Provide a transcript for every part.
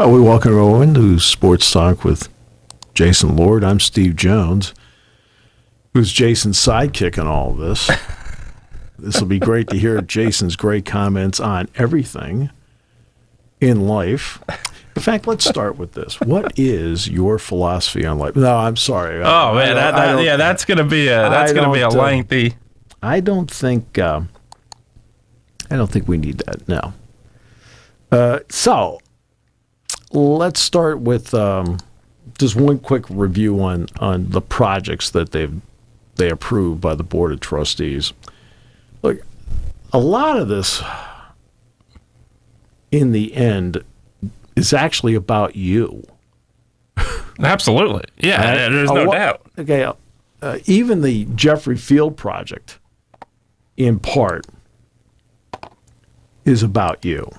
Well, we welcome everyone to Sports Talk with Jason Lord. I'm Steve Jones, who's Jason's sidekick in all of this. This will be great to hear Jason's great comments on everything in life. In fact, let's start with this. What is your philosophy on life? No, I'm sorry. That's going to be a lengthy. I don't think we need that. No. So let's start with just one quick review on the projects that they approved by the Board of Trustees. Look, a lot of this, in the end, is actually about you. Absolutely. Yeah, right? There's no doubt. Okay, even the Jeffrey Field project, in part, is about you.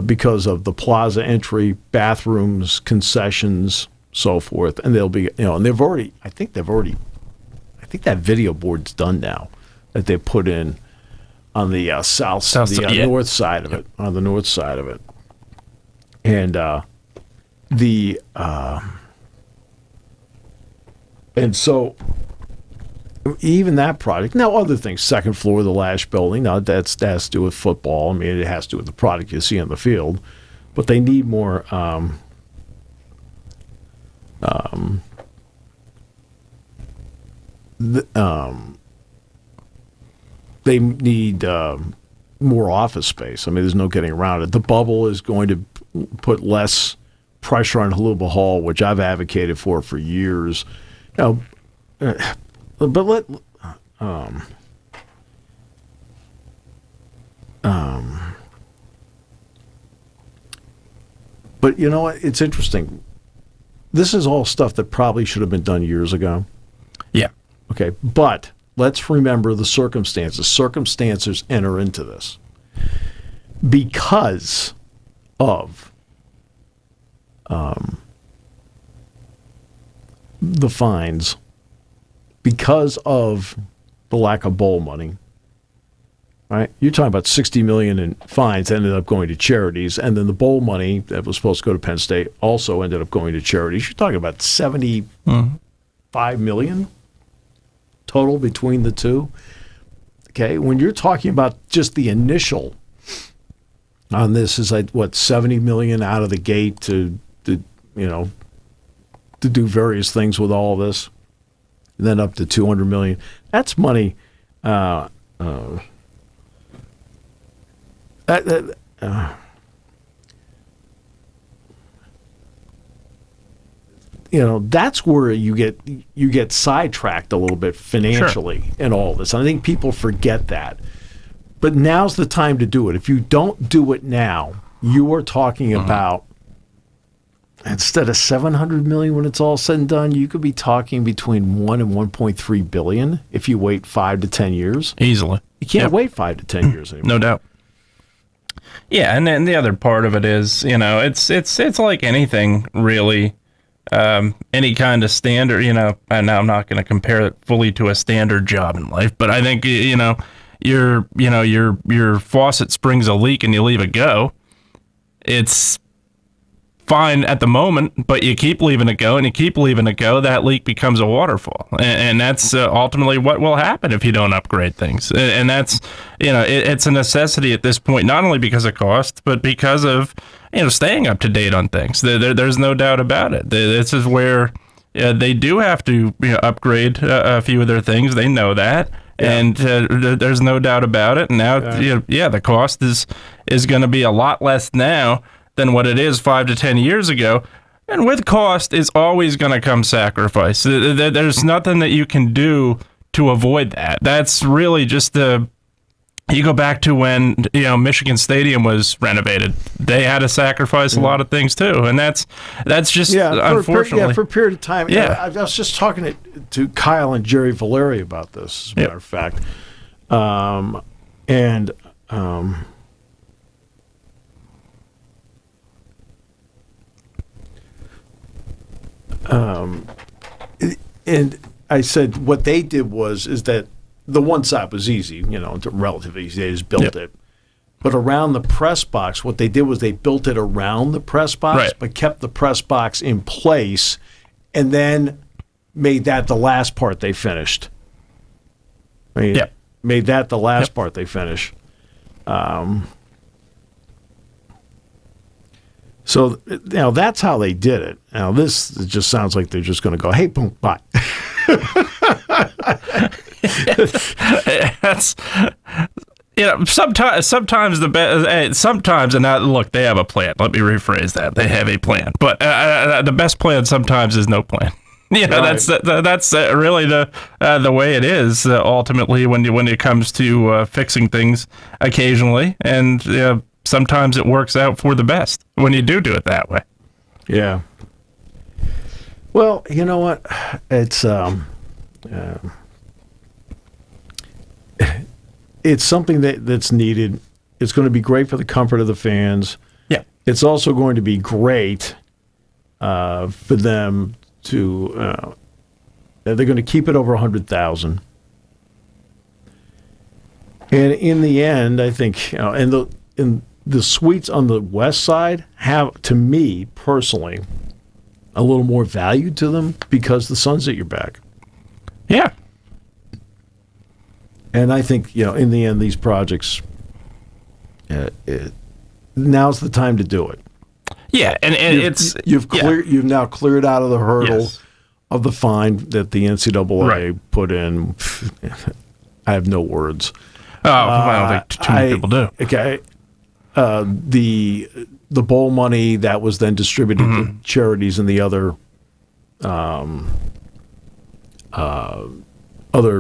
Because of the plaza entry, bathrooms, concessions, so forth, and they'll be, and I think that video board's done now that they put in on the north side of it, on the north side of it, and and so even that project. Now, other things, second floor of the Lash building. Now, that has to do with football. I mean, it has to do with the product you see on the field. But they need more. They need more office space. I mean, there's no getting around it. The bubble is going to put less pressure on Haluba Hall, which I've advocated for years. But but you know what? It's interesting. This is all stuff that probably should have been done years ago. Yeah. Okay, but let's remember the circumstances. Circumstances enter into this because of the fines. Because of the lack of bowl money, right? You're talking about $60 million in fines ended up going to charities, and then the bowl money that was supposed to go to Penn State also ended up going to charities. You're talking about $75 million total between the two. Okay, when you're talking about just the initial on this is like what, $70 million out of the gate to do various things with all of this. Then up to $200 million. That's money. That's where you get sidetracked a little bit financially in all this. I think people forget that. But now's the time to do it. If you don't do it now, you are talking about, instead of $700 million when it's all said and done, you could be talking between $1 and $1.3 billion if you wait 5 to 10 years. Easily. You can't wait 5 to 10 years anymore. No doubt. Yeah, and then the other part of it is, it's like anything really, any kind of standard, and now I'm not going to compare it fully to a standard job in life, but I think, your faucet springs a leak and you leave it go. It's fine at the moment, but you keep leaving it go, and you keep leaving it go, that leak becomes a waterfall. And that's ultimately what will happen if you don't upgrade things. And that's, it's a necessity at this point, not only because of cost, but because of, staying up to date on things. There's no doubt about it. This is where they do have to upgrade a few of their things. They know that. Yeah. And there's no doubt about it. And now, the cost is going to be a lot less now than what it is 5 to 10 years ago. And with cost is always going to come sacrifice. There's nothing that you can do to avoid that. That's really just you go back to when, Michigan Stadium was renovated. They had to sacrifice a lot of things too. And that's just, unfortunately. For a period of time. Yeah. I was just talking to Kyle and Jerry Valeri about this, as a matter of fact. And I said what they did is that the one side was easy, relatively easy. They just built it. But around the press box, what they did was they built it around the press box, Right. but kept the press box in place, and then made that the last part they finished. Yep. Made that the last part they finished. So that's how they did it. Now this just sounds like they're just going to go, hey, boom, bye. That's sometimes the best. Sometimes, and now look, they have a plan. Let me rephrase that. They have a plan, but the best plan sometimes is no plan. Right. That's really the way it is ultimately when it comes to fixing things occasionally, and sometimes it works out for the best when you do it that way. Yeah. Well, you know what? It's something that's needed. It's going to be great for the comfort of the fans. Yeah. It's also going to be great for them to. They're going to keep it over 100,000. And in the end, I think, in the suites on the west side have, to me personally, a little more value to them because the sun's at your back. Yeah. And I think, in the end, these projects, now's the time to do it. Yeah, and you've now cleared out of the hurdle of the fine that the NCAA put in. I have no words. Oh, I don't think too many people do. Okay. The bowl money that was then distributed to charities in the other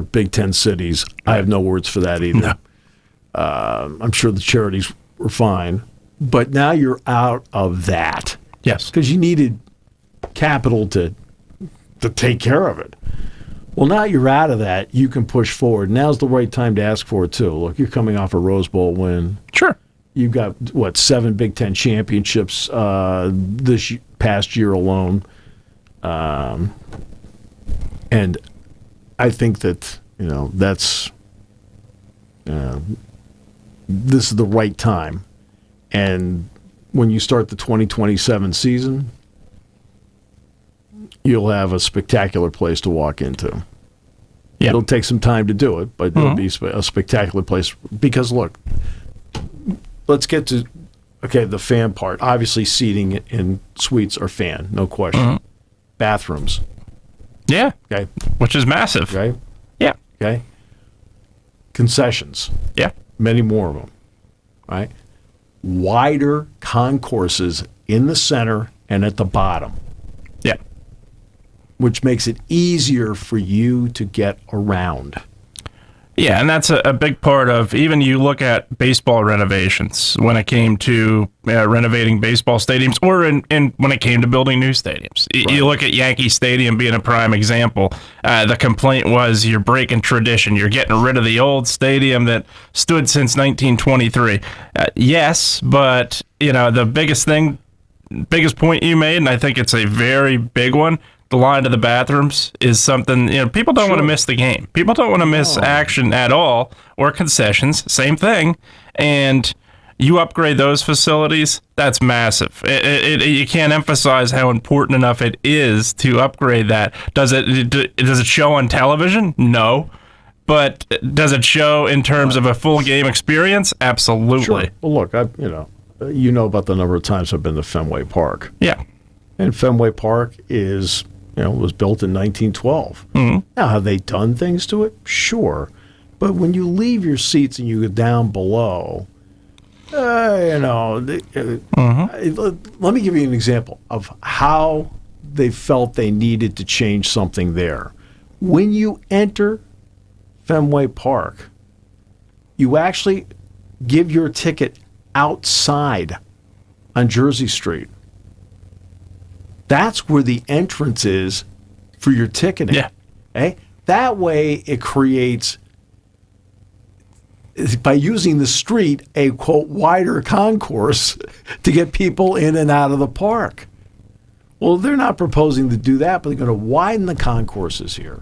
Big Ten cities. I have no words for that either. No. I'm sure the charities were fine, but now you're out of that. Yes, because you needed capital to take care of it. Well, now you're out of that. You can push forward. Now's the right time to ask for it too. Look, you're coming off a Rose Bowl win. Sure. You've got, 7 Big Ten championships this past year alone. And I think that, that's this is the right time. And when you start the 2027 season, you'll have a spectacular place to walk into. Yeah. It'll take some time to do it, but it'll be a spectacular place. Because, look, let's get to, the fan part. Obviously, seating in suites are fan, no question. Bathrooms. Yeah. Okay. Which is massive. Okay. Yeah. Okay. Concessions. Yeah. Many more of them. Right? Wider concourses in the center and at the bottom. Yeah. Which makes it easier for you to get around. Yeah, and that's a big part of, even you look at baseball renovations when it came to renovating baseball stadiums, or when it came to building new stadiums. Right. You look at Yankee Stadium being a prime example. The complaint was you're breaking tradition. You're getting rid of the old stadium that stood since 1923. Yes, but the biggest point you made, and I think it's a very big one, the line to the bathrooms is something, people don't want to miss the game. People don't want to miss action at all, or concessions, same thing. And you upgrade those facilities, that's massive. You can't emphasize how important enough it is to upgrade that. Does it show on television? No. But does it show in terms of a full game experience? Absolutely. Sure. Well, look, you know about the number of times I've been to Fenway Park. Yeah. And Fenway Park was built in 1912. Now, have they done things to it? Sure. But when you leave your seats and you go down below, let me give you an example of how they felt they needed to change something there. When you enter Fenway Park, you actually give your ticket outside on Jersey Street. That's where the entrance is for your ticketing. Yeah. Okay? That way it creates, by using the street, a, quote, wider concourse to get people in and out of the park. Well, they're not proposing to do that, but they're going to widen the concourses here.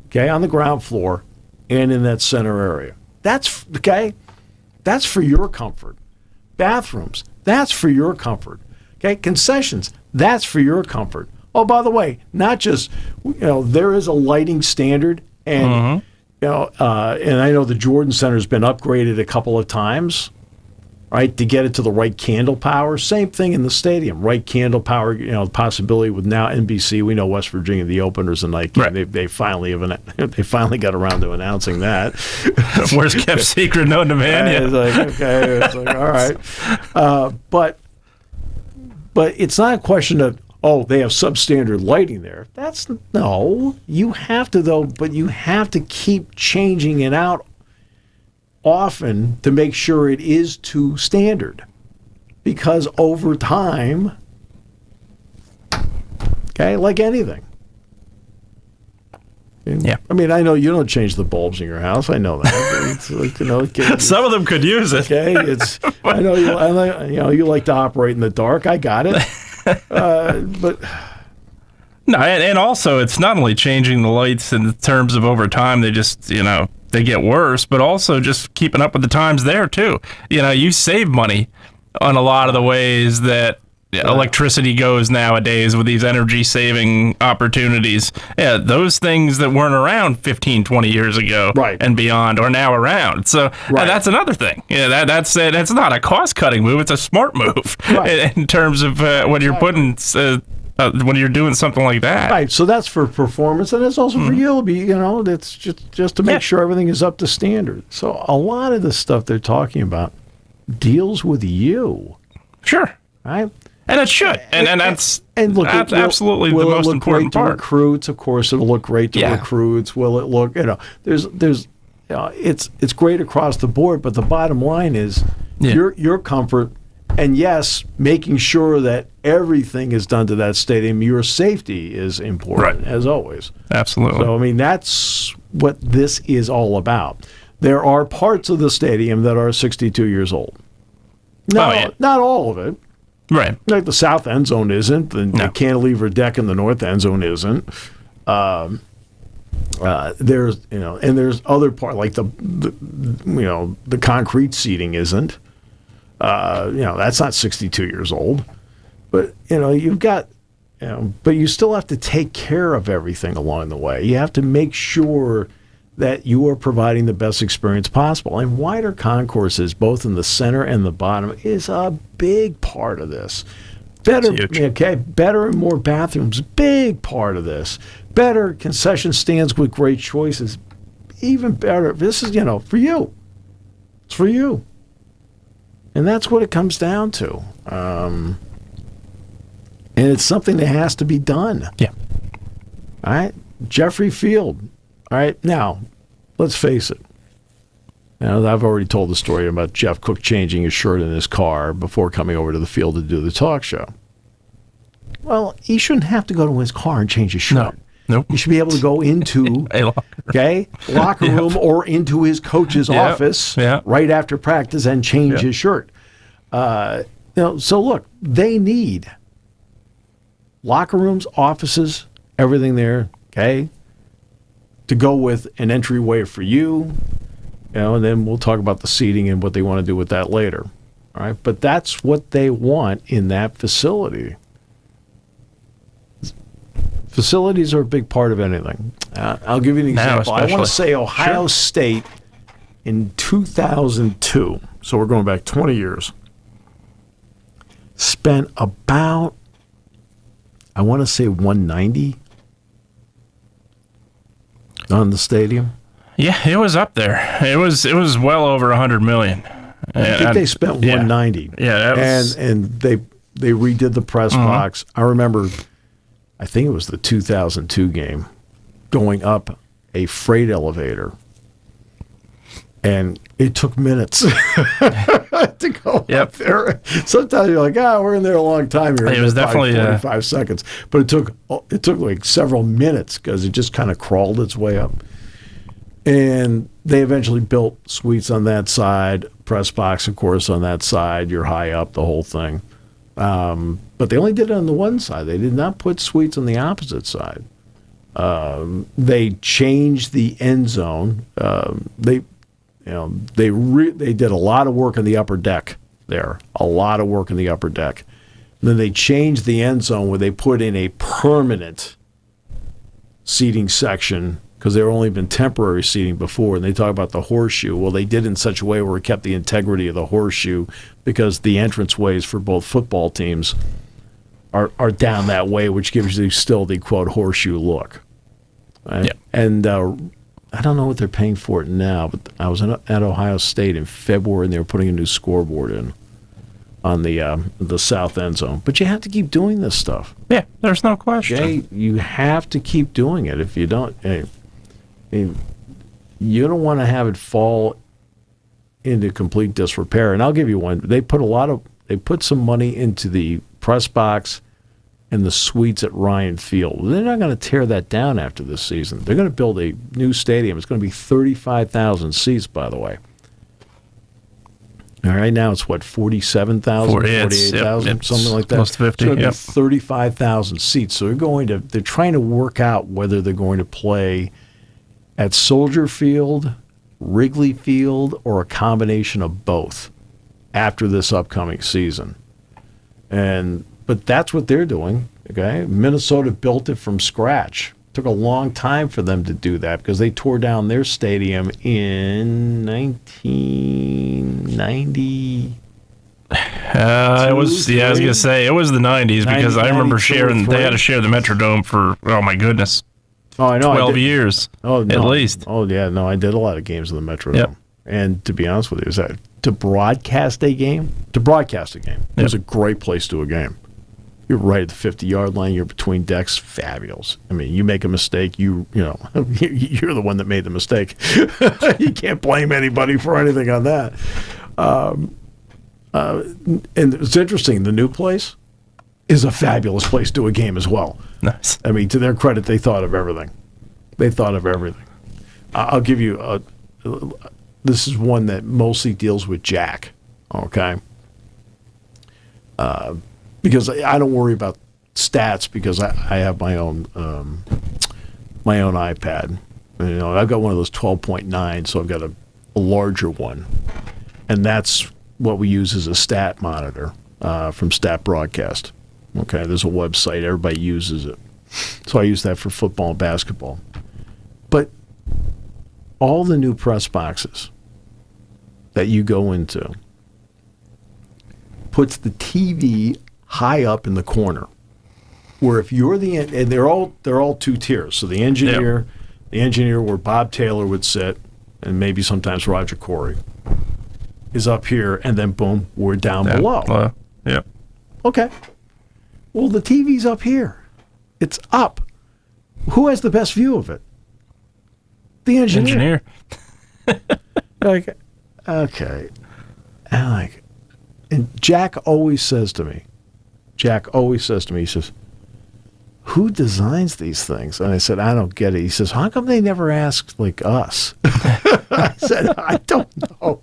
Okay, on the ground floor and in that center area. That's, okay? That's for your comfort. Bathrooms, that's for your comfort. Okay, concessions, that's for your comfort. Oh, by the way, not just, there is a lighting standard, and and I know the Jordan Center's been upgraded a couple of times, right, to get it to the right candle power. Same thing in the stadium, right candle power. The possibility with now NBC, we know West Virginia, the opener's a night game. Right. They finally got around to announcing that. Worst kept secret known to man. Yeah. It's like, okay, it's like, all right, but it's not a question of, they have substandard lighting there. You have to, though, but you have to keep changing it out often to make sure it is to standard. Because over time, okay, like anything. Yeah. I mean, I know you don't change the bulbs in your house. I know that. It's like, some of them could use it. Okay, I know you like to operate in the dark. I got it. But no, and also it's not only changing the lights in terms of over time, they just, they get worse, but also just keeping up with the times there too. You save money on a lot of the ways that electricity goes nowadays with these energy saving opportunities. Yeah, those things that weren't around 15, 20 years ago and beyond are now around. So that's another thing. Yeah, that's not a cost cutting move. It's a smart move in terms of when you're putting when you're doing something like that. Right. So that's for performance, and it's also for you. It's just to make sure everything is up to standard. So a lot of the stuff they're talking about deals with you. Sure. Right. And it should, and that's look, absolutely the most important part. Recruits, of course, it'll look great to recruits. Will it look? There's, it's great across the board. But the bottom line is your comfort, and yes, making sure that everything is done to that stadium. Your safety is important, as always. Absolutely. So I mean, that's what this is all about. There are parts of the stadium that are 62 years old. Not all of it. Right. Like the south end zone isn't. The cantilever deck in the north end zone isn't. There's and there's other part like the concrete seating isn't. That's not 62 years old. But you've got but you still have to take care of everything along the way. You have to make sure that you are providing the best experience possible. And wider concourses, both in the center and the bottom, is a big part of this. Better and more bathrooms, big part of this. Better concession stands with great choices, even better. This is, for you. It's for you. And that's what it comes down to. And it's something that has to be done. Yeah. All right? Jeffrey Field. All right, now, let's face it. I've already told the story about Jeff Cook changing his shirt in his car before coming over to the field to do the talk show. Well, he shouldn't have to go to his car and change his shirt. Nope. He should be able to go into a locker room or into his coach's office right after practice and change his shirt. So look, they need locker rooms, offices, everything there, to go with an entryway for you, and then we'll talk about the seating and what they want to do with that later. All right, but that's what they want in that facility. Facilities are a big part of anything. I'll give you an example. I want to say Ohio State in 2002, so we're going back 20 years, spent about, I want to say $190 on the stadium. Yeah, it was up there. It was well over $100 million. I think they spent $190. Yeah, and they redid the press box. I remember, I think it was the 2002 game, going up a freight elevator, and it took minutes to go up there. Sometimes you're like, we're in there a long time here. It was definitely 45 seconds, but it took like several minutes because it just kind of crawled its way up. And they eventually built suites on that side, press box, of course, on that side. You're high up, the whole thing. But they only did it on the one side. They did not put suites on the opposite side. They changed the end zone. they did a lot of work in the upper deck there, a lot of work in the upper deck. And then they changed the end zone where they put in a permanent seating section because there only been temporary seating before. And they talk about the horseshoe. Well, they did it in such a way where it kept the integrity of the horseshoe because the entranceways for both football teams are down that way, which gives you still the, quote, horseshoe look. Right? Yeah. And I don't know what they're paying for it now, but I was at Ohio State in February, and they were putting a new scoreboard in on the south end zone. But you have to keep doing this stuff. Yeah, there's no question. Jay, you have to keep doing it. If you don't, you don't want to have it fall into complete disrepair. And I'll give you one. They put some money into the press box and the suites at Ryan Field. They're not going to tear that down after this season. They're going to build a new stadium. It's going to be 35,000 seats, by the way. All right, now it's what, 47,000, 48,000, something like that. Close to 50. So 35,000 seats. So they're trying to work out whether they're going to play at Soldier Field, Wrigley Field, or a combination of both after this upcoming season. But that's what they're doing, okay? Minnesota built it from scratch. Took a long time for them to do that because they tore down their stadium in 1990. I was going to say, it was the 90s because I remember they had to share the Metrodome for, oh my goodness, I know, 12 years at least. Oh, yeah, no, I did a lot of games in the Metrodome. Yep. And to be honest with you, to broadcast a game, it was a great place to do a game. You're right at the 50-yard line. You're between decks. Fabulous. I mean, you make a mistake, you're the one that made the mistake. You can't blame anybody for anything on that. And it's interesting. The new place is a fabulous place to do a game as well. Nice. I mean, to their credit, they thought of everything. I'll give you this is one that mostly deals with Jack. Okay. Because I don't worry about stats because I have my own iPad. I've got one of those 12.9, so I've got a larger one, and that's what we use as a stat monitor from Stat Broadcast. Okay, there's a website, everybody uses it, so I use that for football and basketball. But all the new press boxes that you go into puts the TV high up in the corner, where if you're and they're all two tiers. So the engineer where Bob Taylor would sit, and maybe sometimes Roger Corey, is up here, and then boom, we're down below. Yep. Okay. Well, the TV's up here. It's up. Who has the best view of it? The engineer. Like, okay. And Jack always says to me, he says, who designs these things? And I said, I don't get it. He says, how come they never ask like us? I said, I don't know.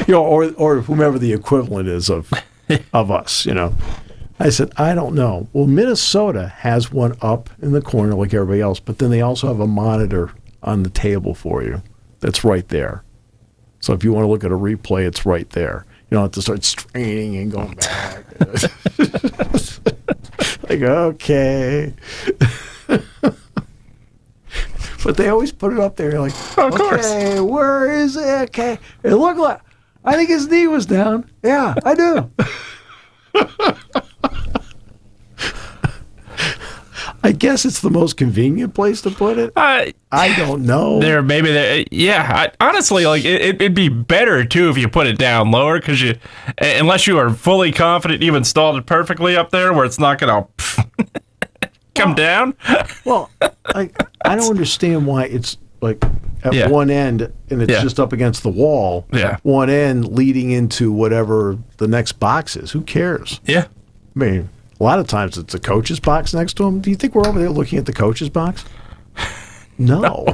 Or whomever the equivalent is of us, I said, I don't know. Well, Minnesota has one up in the corner like everybody else, but then they also have a monitor on the table for you that's right there. So if you want to look at a replay, it's right there. You don't have to start straining and going back. Like, okay. But they always put it up there like, of course. Okay, where is it? Okay. It looked like, I think his knee was down. Yeah, I do. I guess it's the most convenient place to put it. I don't know. Honestly, like it'd be better too if you put it down lower because unless you are fully confident you've installed it perfectly up there where it's not going to come down. Well, I don't understand why it's like at one end and it's just up against the wall. Yeah. One end leading into whatever the next box is. Who cares? Yeah. I mean, a lot of times it's a coach's box next to him. Do you think we're over there looking at the coach's box? No.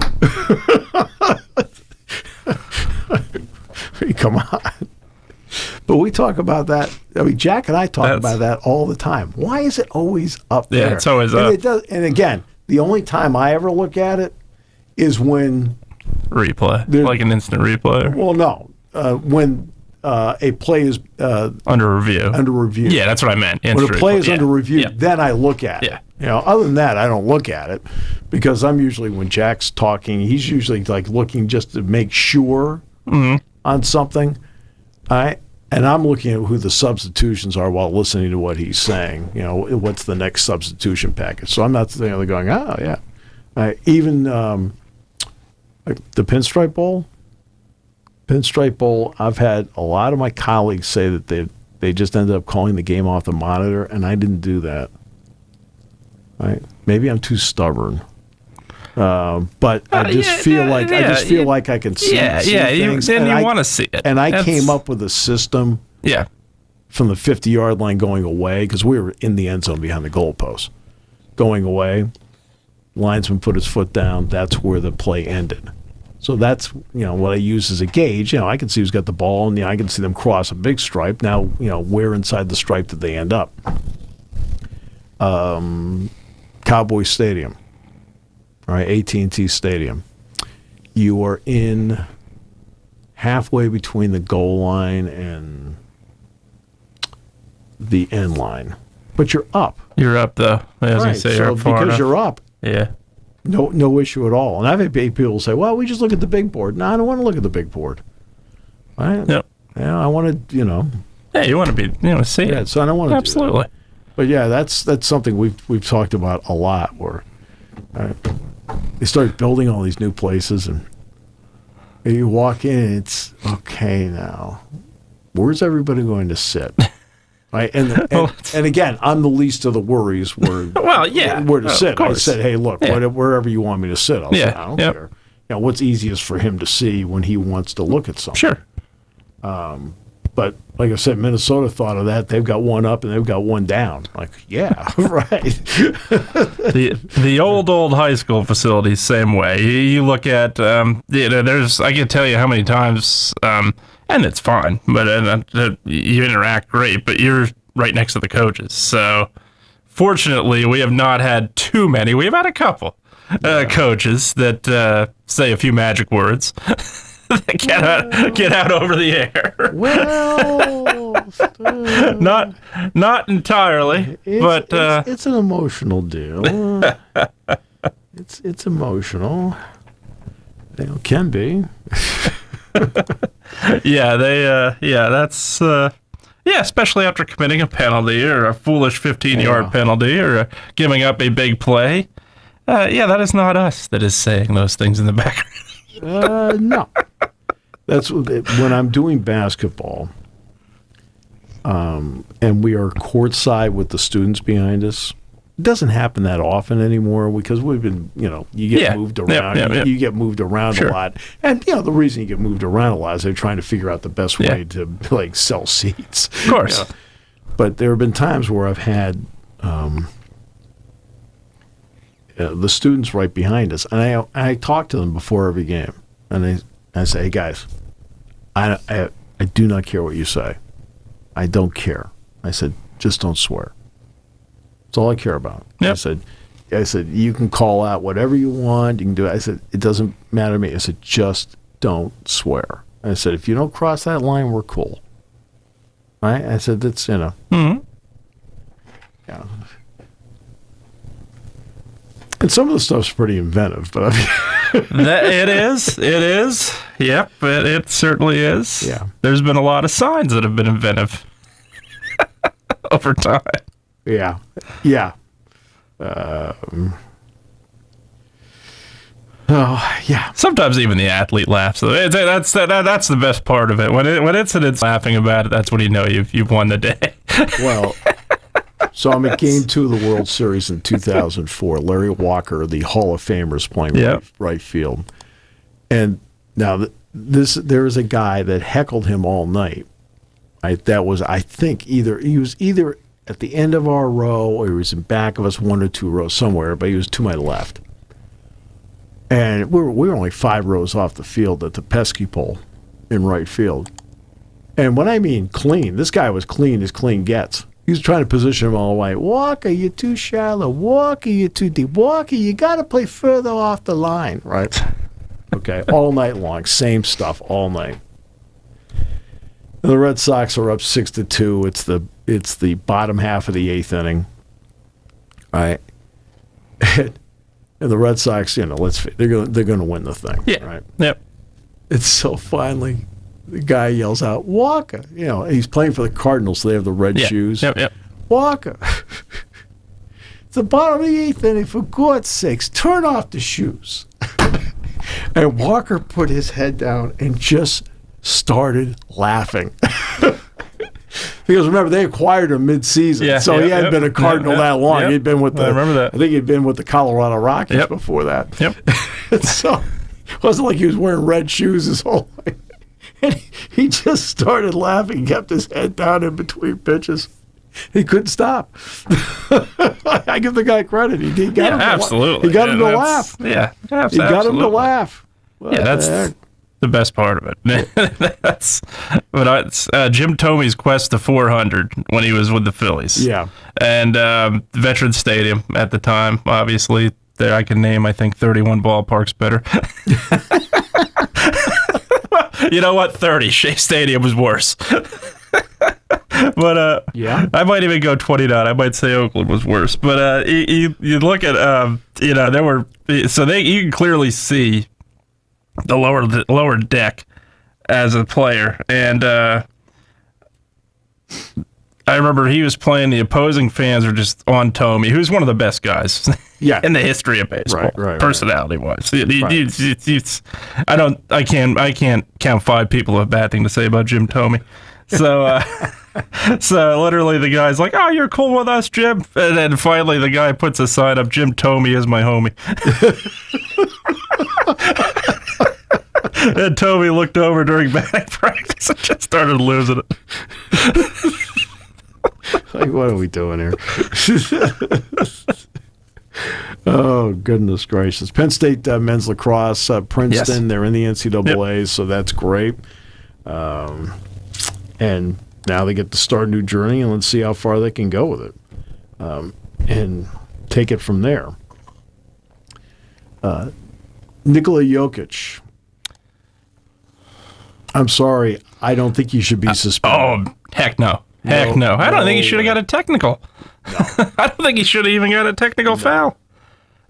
Come on. But we talk about that. I mean, Jack and I talk about that all the time. Why is it always up there? Yeah, it's always up. And again, the only time I ever look at it is when replay, like an instant replay. Well, no. When a play is under review. Yeah, that's what I meant. When a play is under review, then I look at it. Other than that, I don't look at it because I'm usually, when Jack's talking, he's usually like looking just to make sure on something. And I'm looking at who the substitutions are while listening to what he's saying. What's the next substitution package? So I'm not going, oh, yeah. Even like the Pinstripe Bowl. Pinstripe Bowl, I've had a lot of my colleagues say that they just ended up calling the game off the monitor, and I didn't do that. Right? Maybe I'm too stubborn. But I just feel like I can see things. And you want to see it. And I came up with a system from the 50-yard line going away, because we were in the end zone behind the goalpost. Going away, linesman put his foot down, that's where the play ended. So that's, what I use as a gauge. I can see who's got the ball, and I can see them cross a big stripe. Now, where inside the stripe did they end up? Cowboy Stadium. All right, AT&T Stadium. You are in halfway between the goal line and the end line, but you're up. You're up, though. As you say, you're up far because enough. You're up. Yeah. No issue at all. And I've had people say, "Well, we just look at the big board." No, I don't want to look at the big board. Right? Yep. Yeah, I want to, Yeah, you want to see it. So I don't want to. Absolutely. Do that. But yeah, that's something we've talked about a lot. Where they start building all these new places, and you walk in, and it's okay now. Where's everybody going to sit? Right, and again, I'm the least of the worries where where to sit. I said, hey, look, wherever you want me to sit, I'll sit. I don't care. What's easiest for him to see when he wants to look at something. Sure. But like I said, Minnesota thought of that. They've got one up and they've got one down. Like, yeah, right. the old high school facilities, same way. You look at there's, I can tell you how many times, and it's fine, but you interact great, but you're right next to the coaches. So fortunately, we have not had too many. We've had a couple coaches that say a few magic words. Get out over the air. Well, not entirely, but it's an emotional deal. It's emotional. Can be. That's especially after committing a penalty or a foolish 15-yard penalty or giving up a big play. That is not us that is saying those things in the background. No. That's when I'm doing basketball, and we are courtside with the students behind us. It doesn't happen that often anymore because we've been, you get moved around. You get moved around a lot. And, the reason you get moved around a lot is they're trying to figure out the best way to, sell seats. Of course. But there have been times where I've had the students right behind us, and I talk to them before every game. And I say, hey, guys, I do not care what you say. I don't care. I said, just don't swear. That's all I care about. Yep. I said, you can call out whatever you want. You can do it. I said, it doesn't matter to me. I said, just don't swear. I said, if you don't cross that line, we're cool. Right? I said, that's, Mm-hmm. Yeah. And some of the stuff's pretty inventive, but it is. Yep, it certainly is. Yeah. There's been a lot of signs that have been inventive over time. Yeah. Sometimes even the athlete laughs. That's the best part of it. When incident's laughing about it, that's when you know you've won the day. Well, so I'm at Game 2 of the World Series in 2004. Larry Walker, the Hall of Famer, is playing right field. And now there is a guy that heckled him all night. That was, I think, he was either at the end of our row or he was in back of us, one or two rows somewhere, but he was to my left. And we were only 5 rows off the field at the pesky pole in right field. And when I mean clean, this guy was clean as clean gets. He was trying to position him all the way. Walker, you're too shallow. Walker, you're too deep. Walker, you got to play further off the line, right? Okay, all night long, same stuff all night. And the Red Sox are up 6-2. It's the bottom half of the eighth inning. All right. And the Red Sox, they're gonna win the thing. Yeah. Right. Yep. It's so finally the guy yells out, Walker. He's playing for the Cardinals, so they have the red shoes. Yep. Walker. It's the bottom of the eighth inning, for God's sakes, turn off the shoes. And Walker put his head down and just started laughing. Because remember, they acquired him mid-season, so he hadn't been a Cardinal that long. He'd been with I remember that. I think he'd been with the Colorado Rockies before that. Yep. So it wasn't like he was wearing red shoes his whole life. And he just started laughing. He kept his head down in between pitches. He couldn't stop. I give the guy credit. He got him absolutely. He got him to laugh. Yeah, he got him to laugh. Yeah, that's the best part of it. That's Jim Thome's quest to 400 when he was with the Phillies. Yeah, and Veterans Stadium at the time, obviously. There, I can name, I think, 31 ballparks better. You know what? 30. Shea Stadium was worse. But I might even go 29. I might say Oakland was worse. But you look at there were you can clearly see the lower deck as a player, and I remember he was playing. The opposing fans were just on Thome, who's one of the best guys in the history of baseball, personality-wise. I can't count 5 people who have a bad thing to say about Jim Thome. So, so literally the guy's like, "Oh, you're cool with us, Jim," and then finally the guy puts a sign up, "Jim Thome is my homie." And Thome looked over during batting practice and just started losing it. Like, what are we doing here? Oh, goodness gracious. Penn State men's lacrosse, Princeton, they're in the NCAA, so that's great. And now they get to start a new journey, and let's see how far they can go with it and take it from there. Nikola Jokic. I'm sorry. I don't think he should be suspended. Oh, heck no. Heck no. I don't think he should have got a technical. No. I don't think he should have even got a technical foul.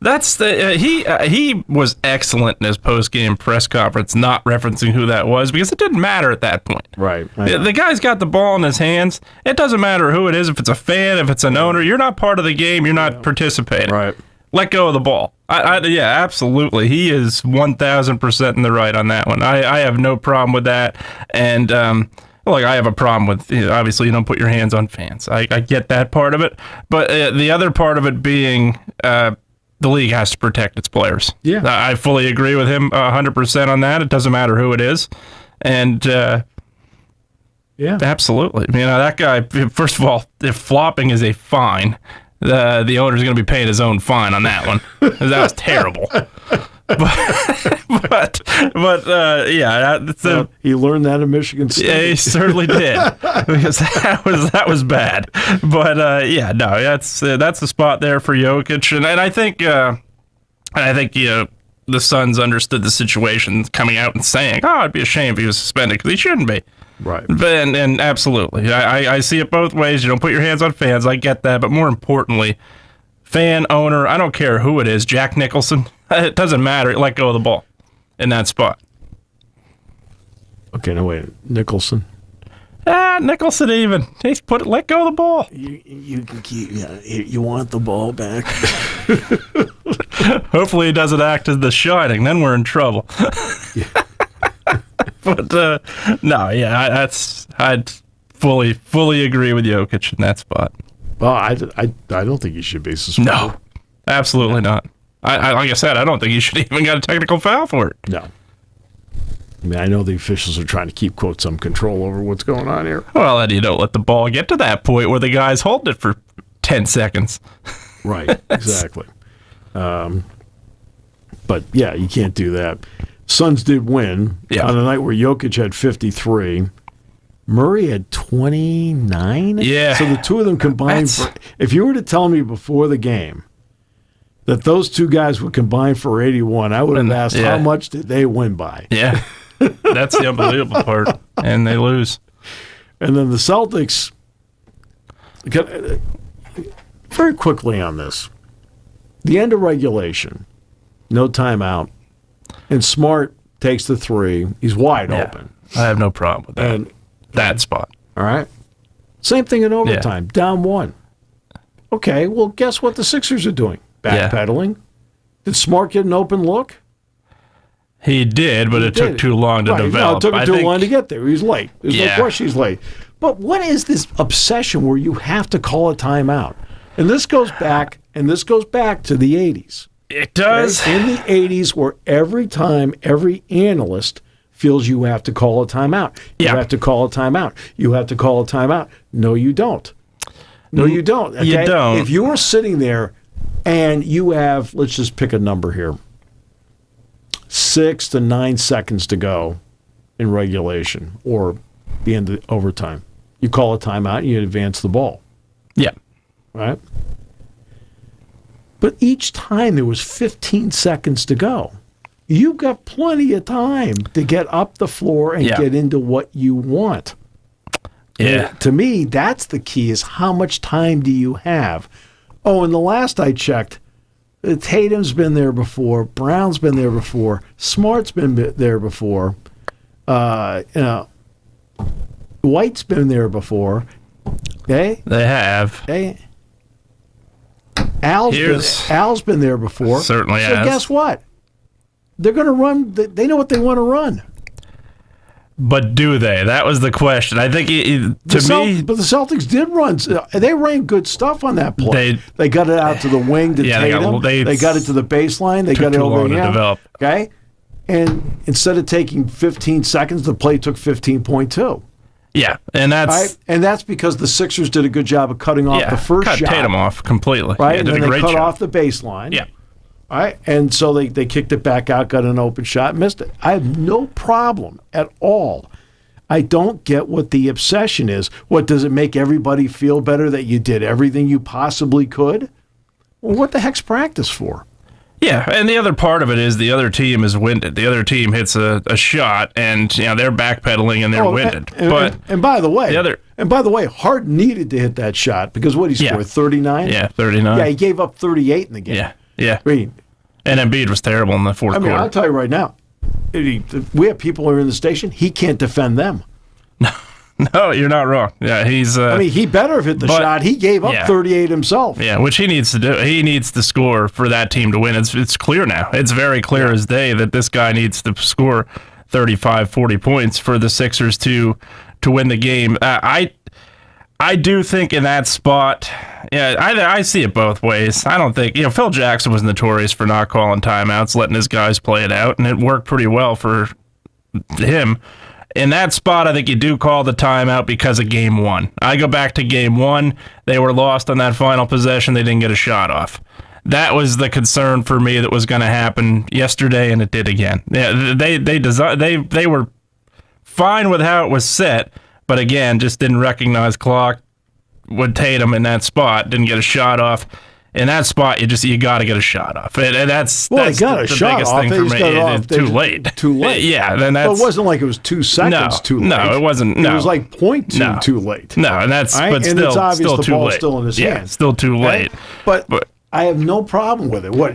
That's he was excellent in his post-game press conference, not referencing who that was, because it didn't matter at that point. Right. The guy's got the ball in his hands. It doesn't matter who it is, if it's a fan, if it's an owner. You're not part of the game. You're not participating. Right. Let go of the ball. Yeah, absolutely. He is 1,000% in the right on that one. I have no problem with that. And I have a problem with, obviously, you don't put your hands on fans. I get that part of it. But the other part of it being the league has to protect its players. Yeah. I fully agree with him 100% on that. It doesn't matter who it is. And absolutely. That guy, first of all, if flopping is a fine, the owner's going to be paying his own fine on that one. That was terrible. He learned that in Michigan State. Yeah, he certainly did, because that was bad. But that's the spot there for Jokic, and I think the Suns understood the situation, coming out and saying, "Oh, it'd be a shame if he was suspended," because he shouldn't be. Right. And absolutely, I see it both ways. You don't put your hands on fans. I get that, but more importantly, fan, owner, I don't care who it is, Jack Nicholson, it doesn't matter. Let go of the ball in that spot. Okay, no, wait. Nicholson? Nicholson even. Let go of the ball. You can keep, you want the ball back. Hopefully he doesn't act as The Shining. Then we're in trouble. But, I'd fully agree with Jokic in that spot. Well, I don't think he should be suspended. No, absolutely not. Like I said, I don't think he should even got a technical foul for it. No. I know the officials are trying to keep, quote, some control over what's going on here. Well, then you don't let the ball get to that point where the guy's holding it for 10 seconds. Right, exactly. But, you can't do that. Suns did win on a night where Jokic had 53. Murray had 29? Yeah. So the two of them combined. If you were to tell me before the game that those two guys would combine for 81, I would have asked how much did they win by? Yeah, that's the unbelievable part, and they lose. And then the Celtics, very quickly on this, the end of regulation, no timeout, and Smart takes the three. He's wide open. I have no problem with that. And that spot. All right. Same thing in overtime, down one. Okay, well, guess what the Sixers are doing? Backpedaling. Did Smart get an open look? He did, but it took too long to develop. No, it took him too long to get there. He's late. There's no question he's late. But what is this obsession where you have to call a timeout? And this goes back, to the 80s. It does. Okay? In the 80s, where every time every analyst feels you have to call a timeout. You have to call a timeout. You have to call a timeout. No, you don't. No, you don't. Okay? You don't. If you are sitting there and you have, let's just pick a number here, 6 to 9 seconds to go in regulation or the end of overtime, you call a timeout and you advance the ball. Yeah. Right? But each time there was 15 seconds to go. You've got plenty of time to get up the floor and get into what you want. Yeah. And to me, that's the key, is how much time do you have? Oh, and the last I checked, Tatum's been there before, Brown's been there before, Smart's been there before, White's been there before. Okay? They have. Okay? Al's been there before. Certainly has. So guess what? They're going to run. They know what they want to run. But do they? That was the question. I think but the Celtics did run. They ran good stuff on that play. They got it out to the wing to Tatum. They got it to the baseline. They got it over to develop. Okay, and instead of taking 15 seconds, the play took 15.2. Yeah, and that's because the Sixers did a good job of cutting off the first shot. Cut Tatum off completely. Right, and then they cut job. off the baseline. Yeah. All right, and so they kicked it back out, got an open shot, missed it. I have no problem at all. I don't get what the obsession is. What, does it make everybody feel better that you did everything you possibly could? Well, what the heck's practice for? Yeah, and the other part of it is the other team is winded. The other team hits a shot, and they're backpedaling and they're winded. And by the way, Harden needed to hit that shot because what he scored, 39? Yeah, 39. Yeah, he gave up 38 in the game. Yeah. I mean, and Embiid was terrible in the fourth quarter. I'll tell you right now, we have people who are in the station, he can't defend them. No, you're not wrong. Yeah, he better have hit the shot. He gave up 38 himself. Yeah, which he needs to do. He needs to score for that team to win. It's clear now. It's very clear as day that this guy needs to score 35, 40 points for the Sixers to win the game. I do think in that spot, I see it both ways. I don't think, Phil Jackson was notorious for not calling timeouts, letting his guys play it out, and it worked pretty well for him. In that spot, I think you do call the timeout because of game one. I go back to game one. They were lost on that final possession. They didn't get a shot off. That was the concern for me that was going to happen yesterday, and it did again. Yeah, they were fine with how it was set, but again, just didn't recognize clock with Tatum in that spot. Didn't get a shot off. In that spot, you got to get a shot off, and that's they got a shot biggest off. thing for me. Too late. Too late. Yeah, then that's. But it wasn't like it was 2 seconds too late. No, it wasn't. No, it was like 0.2 too late. No, and that's right? but and still, it's obvious still the too ball's late. Still in his hands. Still too late. But I have no problem with it. What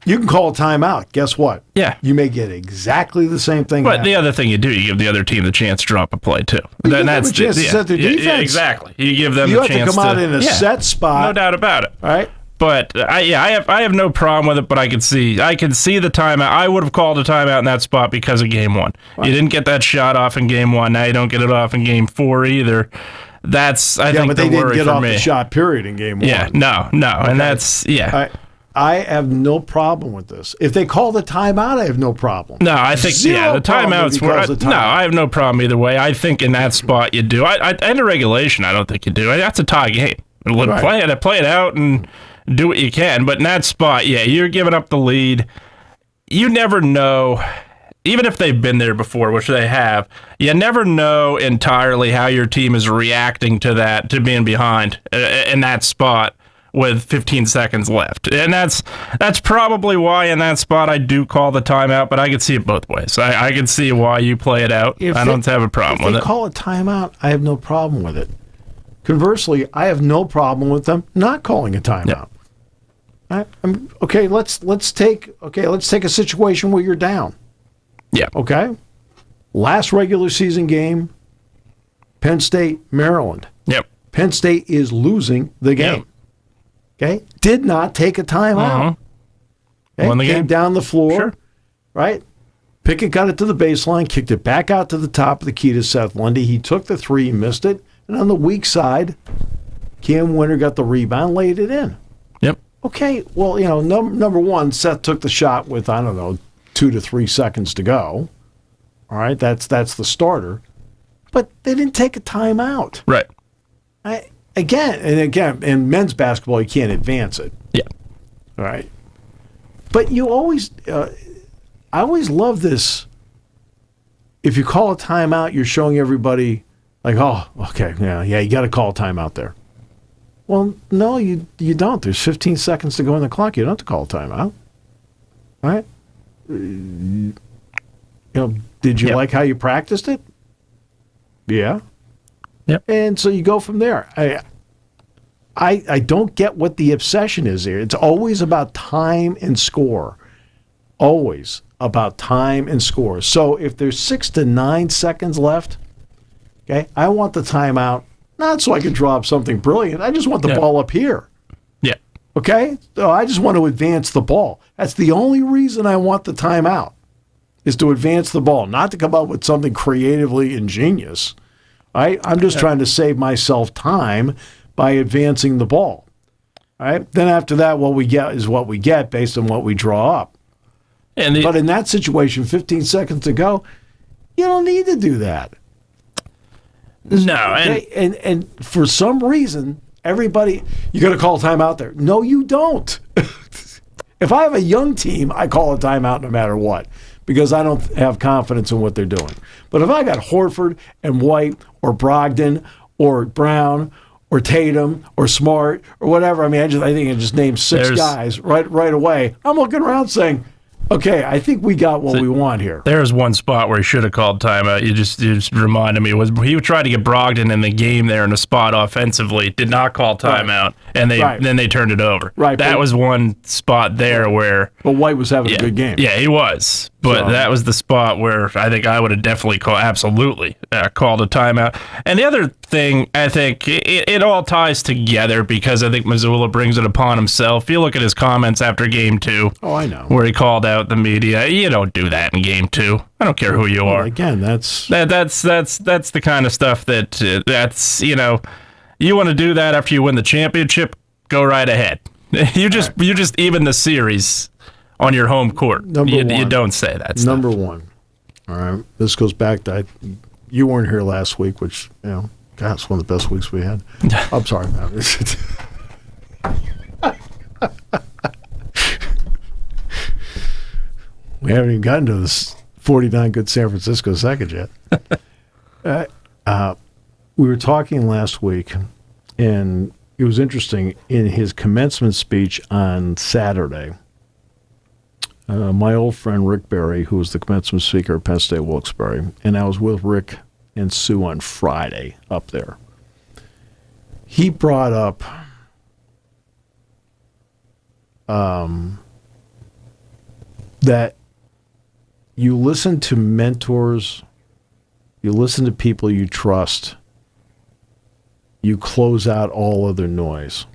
you can call a timeout. Guess what? Yeah, you may get exactly the same thing. But the other thing you do, you give the other team the chance to drop a play too. Then that's a chance to set their defense. Yeah, exactly. You give them the chance to have to come out in a set spot. No doubt about it. All right. But I have no problem with it. But I can see the timeout. I would have called a timeout in that spot because of game one. Right. You didn't get that shot off in game one. Now you don't get it off in game four either. That's I think but the they worry didn't get for off me. The shot period in game one. Yeah, no, okay. And that's I have no problem with this. If they call the timeout, I have no problem. No, I think the timeouts were. No, I have no problem either way. I think in that spot you do. End of regulation, I don't think you do. That's a tie game. Play it out and do what you can. But in that spot, you're giving up the lead. You never know. Even if they've been there before, which they have, you never know entirely how your team is reacting to that, to being behind in that spot with 15 seconds left. And that's probably why in that spot I do call the timeout, but I can see it both ways. I can see why you play it out. I don't have a problem with it. If they call a timeout, I have no problem with it. Conversely, I have no problem with them not calling a timeout. Let's take a situation where you're down. Yeah. Okay. Last regular season game, Penn State, Maryland. Yep. Penn State is losing the game. Yep. Okay. Did not take a timeout. Okay? Won the Came game. down the floor. Sure. Right. Pickett got it to the baseline, kicked it back out to the top of the key to Seth Lundy. He took the three, he missed it. And on the weak side, Cam Winter got the rebound, laid it in. Yep. Okay, well, number one, Seth took the shot with, 2 to 3 seconds to go. All right, that's the starter. But they didn't take a timeout. Right. Again, in men's basketball, you can't advance it. Yeah. All right. But you always, I always love this. If you call a timeout, you're showing everybody, like, oh, okay, yeah, you got to call a timeout there. Well, no, you don't. There's 15 seconds to go on the clock. You don't have to call a timeout. All right? Did you like how you practiced it? Yeah. Yep. And so you go from there. I don't get what the obsession is here. It's always about time and score. Always about time and score. So if there's 6 to 9 seconds left, okay, I want the timeout, not so I can draw up something brilliant. I just want the ball up here. Yeah. Okay? So I just want to advance the ball. That's the only reason I want the timeout, is to advance the ball, not to come up with something creatively ingenious. I'm just trying to save myself time by advancing the ball. All right? Then after that, what we get is what we get based on what we draw up. But in that situation, 15 seconds to go, you don't need to do that. No, and for some reason, everybody, you got to call a timeout there. No, you don't. If I have a young team, I call a timeout no matter what, because I don't have confidence in what they're doing. But if I got Horford and White or Brogdon or Brown or Tatum or Smart or whatever, I think I just named six guys right away. I'm looking around saying, okay, I think we got what we want here. There's one spot where he should have called timeout. You just reminded me. He tried to get Brogdon in the game there in a spot offensively, did not call timeout, and then they turned it over. Right. That was one spot there where... But White was having a good game. Yeah, he was. But that was the spot where I think I would have definitely called a timeout. And the other thing, I think, it all ties together because I think Missoula brings it upon himself. You look at his comments after Game 2. Oh, I know. Where he called out the media. You don't do that in Game 2. I don't care who you are. Again, that's the kind of stuff that's you want to do that after you win the championship, go right ahead. You just even the series on your home court. You don't say that stuff. Number one. All right. This goes back to you weren't here last week, which, God, it's one of the best weeks we had. I'm sorry. We haven't even gotten to this 49 good San Francisco seconds yet. We were talking last week, and it was interesting. In his commencement speech on Saturday, my old friend Rick Berry, who was the commencement speaker at Penn State Wilkes-Barre, and I was with Rick and Sue on Friday up there. He brought up that you listen to mentors, you listen to people you trust, you close out all other noise.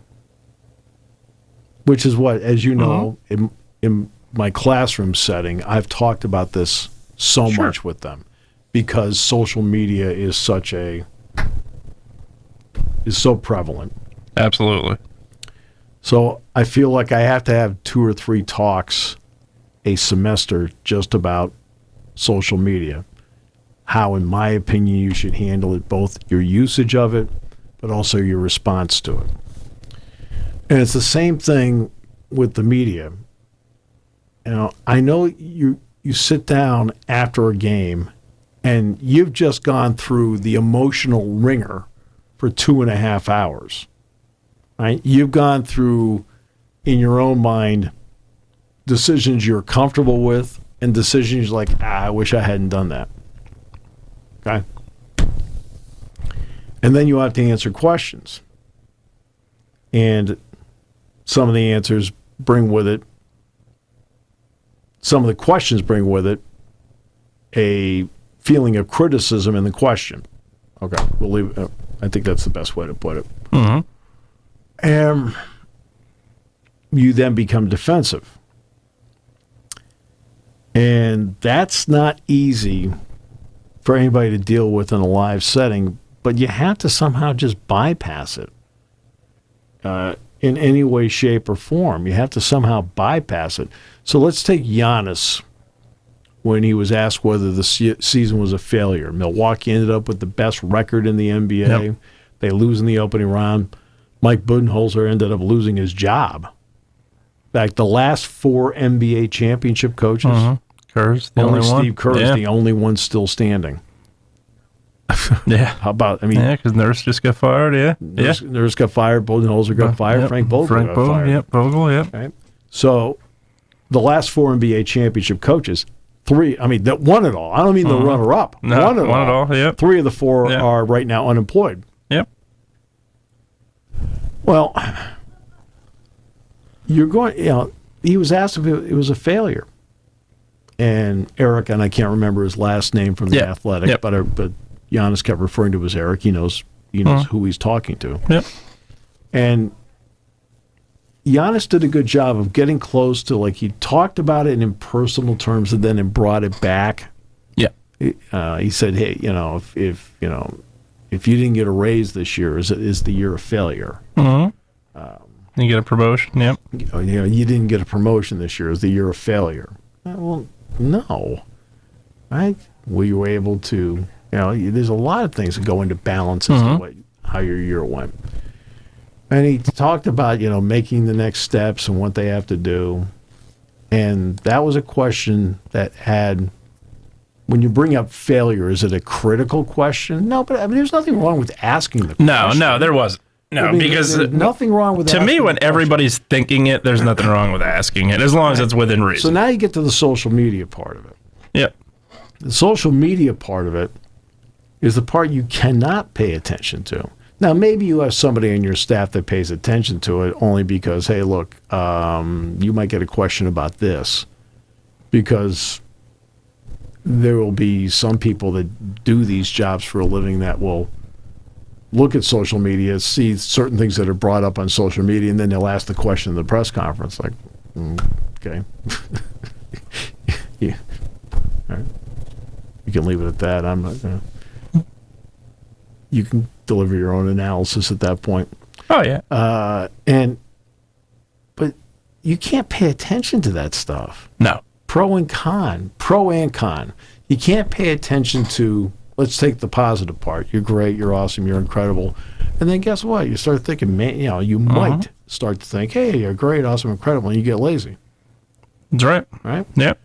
Which is what, as you know, in my classroom setting, I've talked about this so much with them because social media is so prevalent. Absolutely. So I feel like I have to have 2 or 3 talks a semester just about social media, how, in my opinion, you should handle it, both your usage of it, but also your response to it. And it's the same thing with the media. I know you sit down after a game and you've just gone through the emotional ringer for 2.5 hours. right? You've gone through, in your own mind, decisions you're comfortable with and decisions like, I wish I hadn't done that. Okay? And then you have to answer questions. And some of the answers bring with it, some of the questions bring with it a feeling of criticism in the question. Okay, we'll leave it. I think that's the best way to put it. Mm-hmm. And you then become defensive. And that's not easy for anybody to deal with in a live setting, but you have to somehow just bypass it in any way, shape, or form. You have to somehow bypass it. So let's take Giannis when he was asked whether the season was a failure. Milwaukee ended up with the best record in the NBA. Yep. They lose in the opening round. Mike Budenholzer ended up losing his job. In fact, the last 4 NBA championship coaches, Kerr's the only one. Steve Kerr is the only one still standing. Yeah. How about, I mean... Yeah, because Nurse just got fired, Nurse got fired, Budenholzer got fired, Yep. Frank Vogel got fired. Yep, Vogel, yep. Right? So, the last 4 NBA championship coaches, 3, I mean, that won it all. I don't mean the runner-up. No, won it all, yep. 3 of the 4 are right now unemployed. Yep. Well, you're going, he was asked if it was a failure. And Eric, and I can't remember his last name from the Athletic, but Giannis kept referring to him as Eric. He knows who he's talking to. Yep. And Giannis did a good job of getting close to, like, he talked about it in personal terms and then brought it back. Yeah. He said, hey, if you didn't get a raise this year, is the year of failure. Mm-hmm. You get a promotion, yep. You didn't get a promotion this year, is the year of failure. Well, no. Right? We were able to, there's a lot of things that go into balance as to how your year went. And he talked about, making the next steps and what they have to do. And that was a question that had, when you bring up failure, is it a critical question? No, but I mean, there's nothing wrong with asking the question. No, there wasn't. No, I mean, because there's nothing wrong with to asking me, when the question. everybody's thinking it, there's nothing wrong with asking it, as long as it's within reason. So now you get to the social media part of it. Yep. The social media part of it is the part you cannot pay attention to. Now, maybe you have somebody on your staff that pays attention to it only because, hey, look, you might get a question about this, because there will be some people that do these jobs for a living that will look at social media, see certain things that are brought up on social media, and then they'll ask the question in the press conference, like, okay. Yeah. All right. You can leave it at that. I'm not going to. You can deliver your own analysis at that point. Oh, yeah. But you can't pay attention to that stuff. No. Pro and con. You can't pay attention to, let's take the positive part. You're great, you're awesome, you're incredible. And then guess what? You start thinking, man, you might start to think, hey, you're great, awesome, incredible, and you get lazy. That's right. Right? Yep.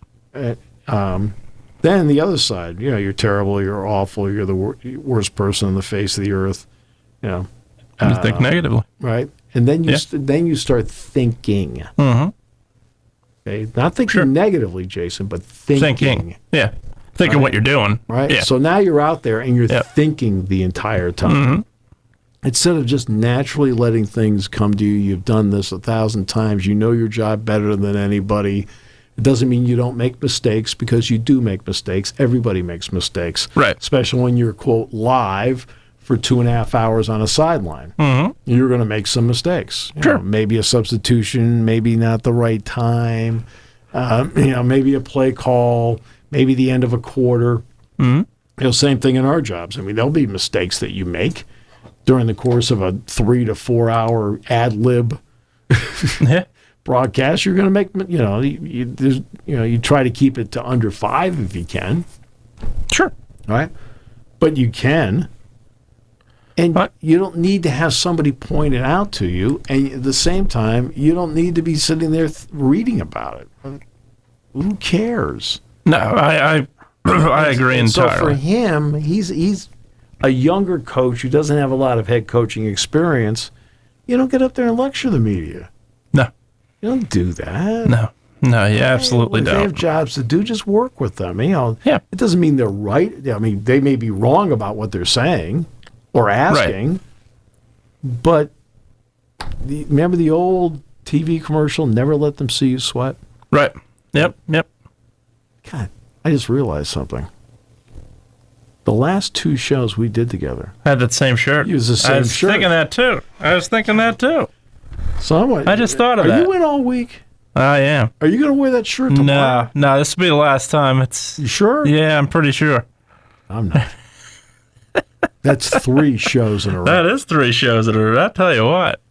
Then the other side, you're terrible, you're awful, you're the worst person on the face of the earth. You think negatively. Right? And then you start thinking. Mm-hmm. Okay? Not thinking negatively, Jason, but thinking. Yeah. Thinking what you're doing. Right? Yeah. So now you're out there and you're thinking the entire time. Mm-hmm. Instead of just naturally letting things come to you, you've done this 1,000 times, you know your job better than anybody. It doesn't mean you don't make mistakes, because you do make mistakes. Everybody makes mistakes. Right. Especially when you're, quote, live for 2.5 hours on a sideline. Mm-hmm. You're going to make some mistakes. Sure. Maybe a substitution, maybe not the right time, maybe a play call, maybe the end of a quarter. Mm-hmm. Same thing in our jobs. I mean, there'll be mistakes that you make during the course of a 3 to 4 hour ad lib broadcast. You're going to make, you try to keep it to under 5 if you can. Sure. Right? But you can. And you don't need to have somebody point it out to you. And at the same time, you don't need to be sitting there reading about it. Who cares? No, I agree entirely. So for him, he's a younger coach who doesn't have a lot of head coaching experience, You don't get up there and lecture the media. No. You don't do that. No, you absolutely If don't. they have jobs to do, just work with them. Yeah. It doesn't mean they're right. I mean, they may be wrong about what they're saying or asking, but remember the old TV commercial, never let them see you sweat? Right. Yep. God, I just realized something. The last 2 shows we did together. Had that same shirt. Use the same I was shirt. thinking that too. So I just thought of that. Are you in all week? I am. Are you going to wear that shirt tomorrow? No, this will be the last time. You sure? Yeah, I'm pretty sure. I'm not. That's 3 shows in a row. That is 3 shows in a row. I tell you what.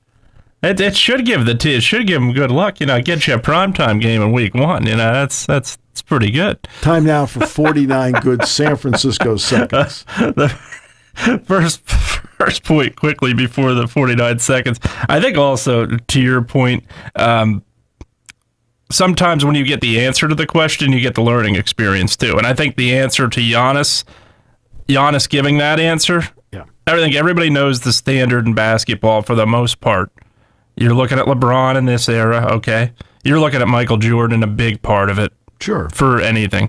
It should give them good luck. Get you a primetime game in week 1. That's pretty good. Time now for 49 good San Francisco seconds. The first point quickly before the 49 seconds. I think also to your point, sometimes when you get the answer to the question, you get the learning experience too. And I think the answer to Giannis giving that answer, I think everybody knows the standard in basketball for the most part. You're looking at LeBron in this era, okay? You're looking at Michael Jordan, a big part of it. Sure. For anything.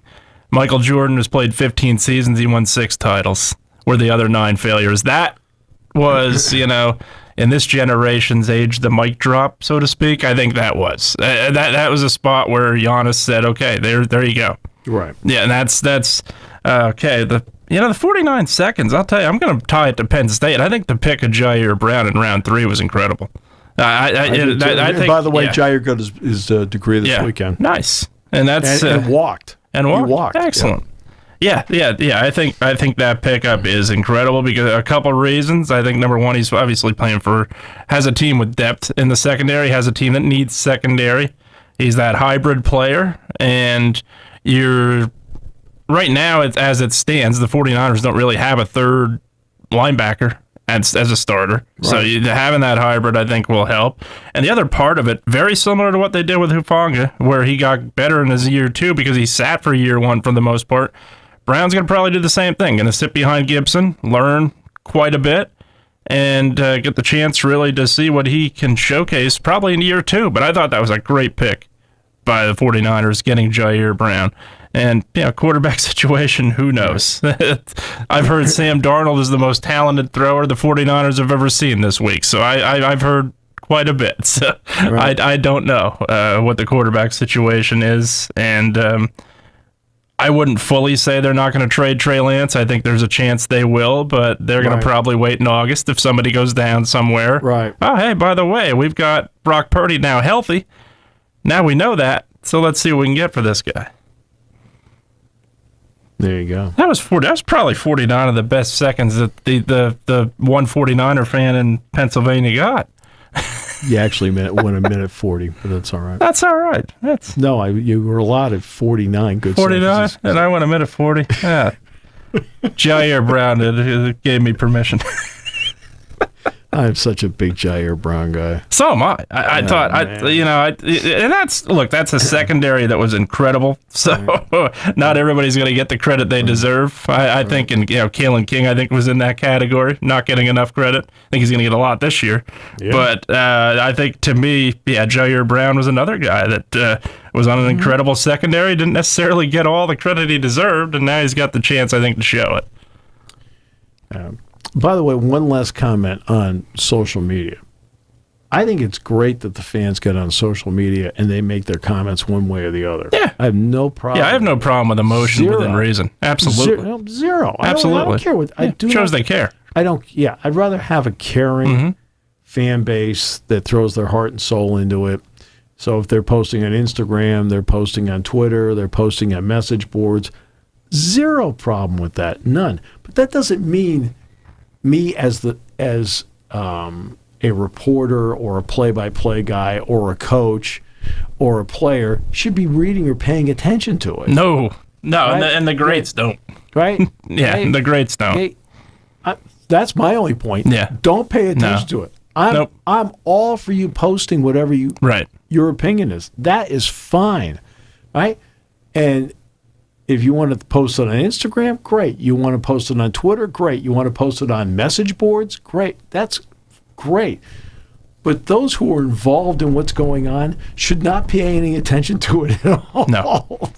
Michael Jordan has played 15 seasons. He won 6 titles, where the other 9 failures. That was, in this generation's age, the mic drop, so to speak. I think that was. That was a spot where Giannis said, okay, there you go. Right. Yeah, and that's okay. The 49 seconds, I'll tell you, I'm going to tie it to Penn State. I think the pick of Jair Brown in round 3 was incredible. I think, by the way, Jair got his degree this weekend. Nice. And that's and walked. And walked. He walked. Excellent. Yeah. I think that pickup is incredible because a couple of reasons. I think number one, he's obviously has a team with depth in the secondary, has a team that needs secondary. He's that hybrid player, and right now, as it stands, the 49ers don't really have a third linebacker as a starter. Right. So having that hybrid, I think, will help. And the other part of it, very similar to what they did with Hufanga, where he got better in his year 2 because he sat for year 1 for the most part. Brown's going to probably do the same thing. Going to sit behind Gibson, learn quite a bit, and get the chance really to see what he can showcase probably in year 2. But I thought that was a great pick by the 49ers, getting Jair Brown. And, quarterback situation, who knows? I've heard Sam Darnold is the most talented thrower the 49ers have ever seen this week. So I've heard quite a bit. So right. I don't know what the quarterback situation is. And I wouldn't fully say they're not going to trade Trey Lance. I think there's a chance they will, but they're going to probably wait in August if somebody goes down somewhere. Right. Oh, hey, by the way, we've got Brock Purdy now healthy. Now we know that. So let's see what we can get for this guy. There you go. That was probably 49 of the best seconds that the one 49er fan in Pennsylvania got. You actually went a minute 40, but that's all right. That's all right. You were allotted 49 good 49, sentences. And I went a minute 40. Yeah. Jair Brown gave me permission. I'm such a big Jair Brown guy. So am I. I thought, and that's a secondary that was incredible. So not everybody's going to get the credit they deserve. I think, and Kalen King, I think, was in that category, not getting enough credit. I think he's going to get a lot this year. Yeah. But I think, to me, Jair Brown was another guy that was on an incredible secondary, didn't necessarily get all the credit he deserved, and now he's got the chance, I think, to show it. By the way, one last comment on social media. I think it's great that the fans get on social media and they make their comments one way or the other. Yeah. I have no problem. Yeah, I have no problem with emotion within reason. Absolutely. Zero. Absolutely. I don't care what I do. Shows they care. I'd rather have a caring fan base that throws their heart and soul into it. So if they're posting on Instagram, they're posting on Twitter, they're posting on message boards, zero problem with that. None. But that doesn't mean me as a reporter or a play-by-play guy or a coach or a player should be reading or paying attention to it. No, right? and the greats don't. Right? Yeah, the greats don't. That's my only point. Yeah. Don't pay attention to it. I'm all for you posting whatever your opinion is. That is fine, right? And if you want to post it on Instagram, great. You want to post it on Twitter, great. You want to post it on message boards, great. That's great. But those who are involved in what's going on should not pay any attention to it at all.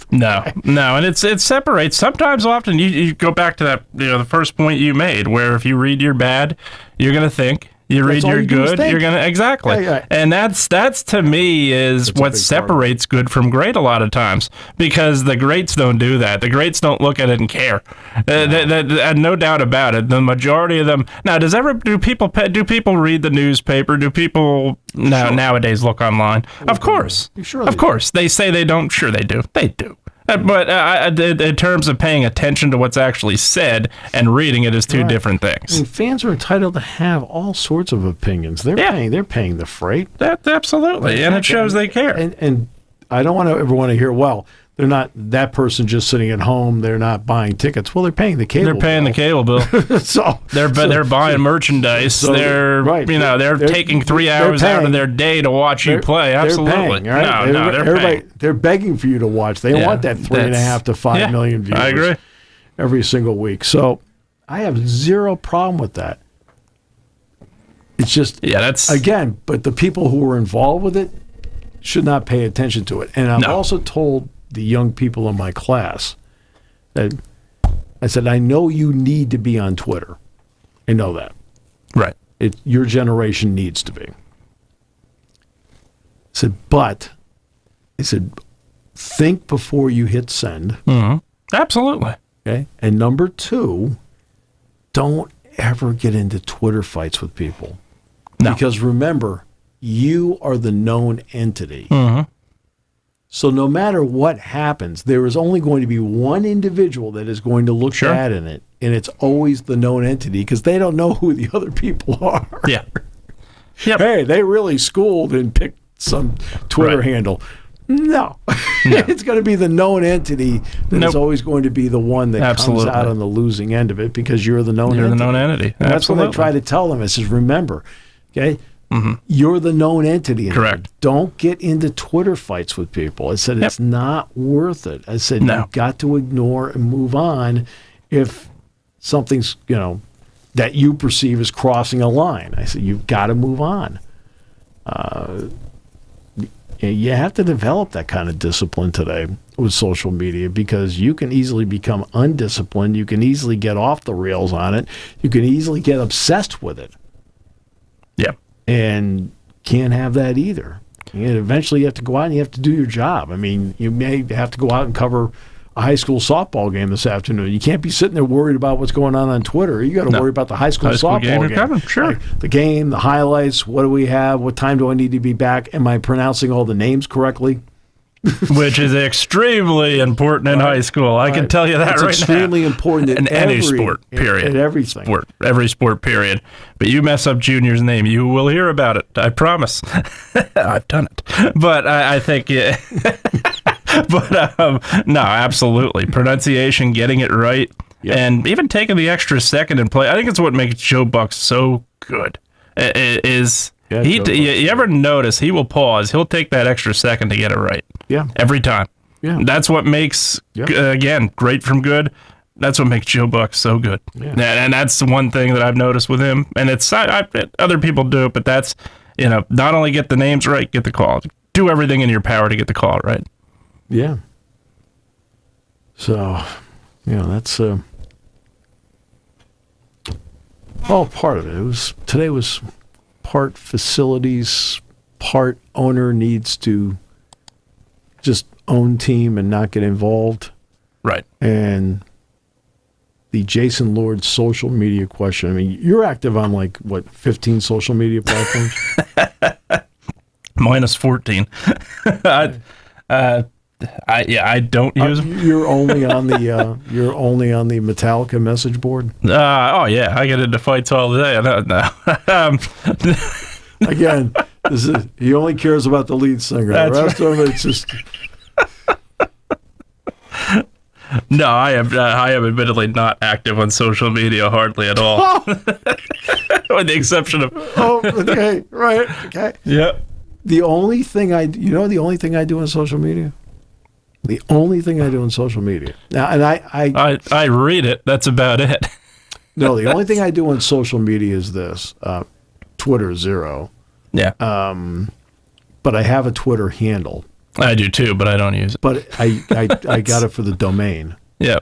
No, and it separates. Sometimes, often, you go back to that, the first point you made, where if you read your bad, you're going to think. You read your good, you're going to, exactly. Yeah. And that's to me is what separates good from great a lot of times, because the greats don't do that. The greats don't look at it and care. No doubt about it. The majority of them. Now, do people read the newspaper? Do people nowadays look online? Of course. Of course. They say they don't. Sure they do. They do. But in terms of paying attention to what's actually said and reading it is two different things. I mean, fans are entitled to have all sorts of opinions. They're paying the freight. Absolutely, and it shows they care. And I don't want to hear, well, they're not that person just sitting at home. They're not buying tickets. Well, they're paying the cable. They're paying the cable bill. so they're buying merchandise. So they're taking 3 hours out of their day to watch you play. Absolutely. They're paying, right? They're paying. They're begging for you to watch. They want that 3.5 to 5 million viewers. I agree. Every single week. So I have zero problem with that. It's just again, but the people who are involved with it should not pay attention to it. And I've also told the young people in my class that I said, I know you need to be on Twitter. I know that. Right. Your generation needs to be. I said, think before you hit send. Mm-hmm. Absolutely. Okay. And number 2, don't ever get into Twitter fights with people. No. Because remember, you are the known entity. Mm-hmm. So no matter what happens, there is only going to be one individual that is going to look bad in it, and it's always the known entity because they don't know who the other people are. Yeah. Yep. Hey, they really schooled and picked some Twitter handle. No. It's going to be the known entity that is always going to be the one that comes out on the losing end of it because you're the known entity. You're the known entity. And that's what I try to tell them. I says, remember, okay, you're the known entity. Correct. Don't get into Twitter fights with people. I said, it's not worth it. I said, you've got to ignore and move on if something's, that you perceive as crossing a line. I said, you've got to move on. You have to develop that kind of discipline today with social media because you can easily become undisciplined. You can easily get off the rails on it. You can easily get obsessed with it. Yeah. And can't have that either. And eventually you have to go out and you have to do your job. I mean, you may have to go out and cover a high school softball game this afternoon. You can't be sitting there worried about what's going on Twitter. You got to worry about the high school softball game. Sure. Like the game, the highlights, what do we have? What time do I need to be back? Am I pronouncing all the names correctly? Which is extremely important in high school. I can tell you that right now. It's extremely important in any sport, period. In everything. Every sport, period. But you mess up Junior's name, you will hear about it. I promise. I've done it. But I think, no, absolutely. Pronunciation, getting it right, and even taking the extra second and play. I think it's what makes Joe Buck so good. You ever notice he will pause? He'll take that extra second to get it right. Yeah. Every time. Yeah. That's what makes, again, great from good. That's what makes Joe Buck so good. Yeah. And that's the one thing that I've noticed with him. And it's other people do it, but that's, not only get the names right, get the call. Do everything in your power to get the call right. Yeah. So, that's all part of it. Today was part facilities, part owner needs to just own team and not get involved. Right. And the Jason Lord social media question. I mean, you're active on 15 social media platforms? Minus 14. I don't use them. You're only on the Metallica message board. I get into fights all day. No. Again, he only cares about the lead singer. The rest of it's just. No, I am admittedly not active on social media hardly at all, with the exception of. Okay, right, okay. Yep. The only thing I do on social media. The only thing I do on social media now, and I read it. That's about it. No, the only thing I do on social media is this: Twitter 0, Yeah. but I have a Twitter handle. I do too, but I don't use it. But I got it for the domain. Yeah.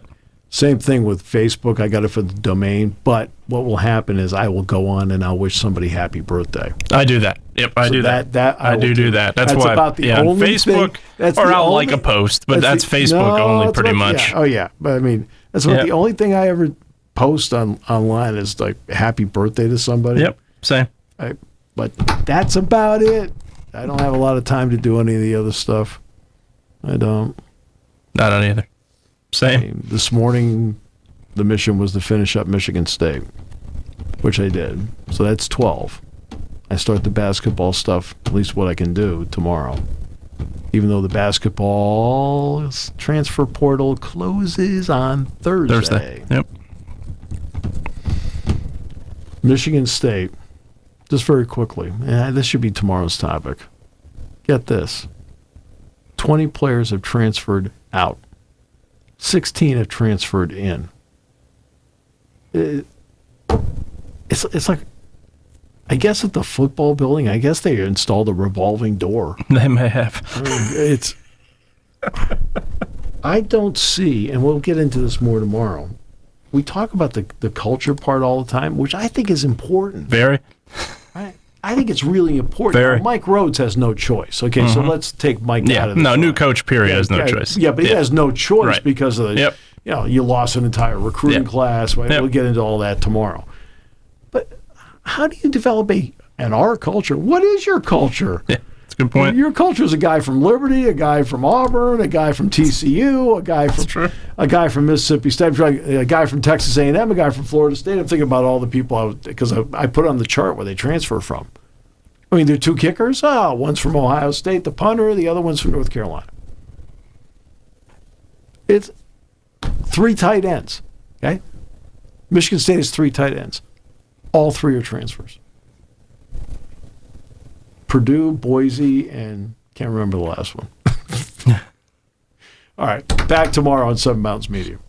Same thing with Facebook. I got it for the domain. But what will happen is I will go on and I'll wish somebody happy birthday. I do that. Yep, I do that. I do that. That's why. About the only Facebook, thing, or I'll like a post, but that's Facebook only, pretty much. Yeah. Oh yeah, but I mean, that's about the only thing I ever post online is like happy birthday to somebody. Yep, same. But that's about it. I don't have a lot of time to do any of the other stuff. I don't. I don't either. Same. This morning, the mission was to finish up Michigan State, which I did. So that's 12. I start the basketball stuff, at least what I can do, tomorrow. Even though the basketball transfer portal closes on Thursday. Yep. Michigan State, just very quickly. This should be tomorrow's topic. Get this. 20 players have transferred out. 16 have transferred in. It's like, I guess at the football building, I guess they installed a revolving door. They may have. I don't see, and we'll get into this more tomorrow. We talk about the culture part all the time, which I think is important. Very. I think it's really important. Very. Now, Mike Rhodes has no choice. Okay, so let's take Mike out of this. No, new coach, period, has no choice. Yeah, but he has no choice because of the, you lost an entire recruiting class. Right? We'll get into all that tomorrow. But how do you develop an our culture? What is your culture? Yeah, that's a good point. Your culture is a guy from Liberty, a guy from Auburn, a guy from TCU, a guy from Mississippi State, a guy from Texas A&M, a guy from Florida State. I'm thinking about all the people because I put on the chart where they transfer from. I mean, there are two kickers. One's from Ohio State, the punter. The other one's from North Carolina. It's 3 tight ends. Okay, Michigan State has 3 tight ends. All 3 are transfers. Purdue, Boise, and can't remember the last one. All right, back tomorrow on Seven Mountains Media.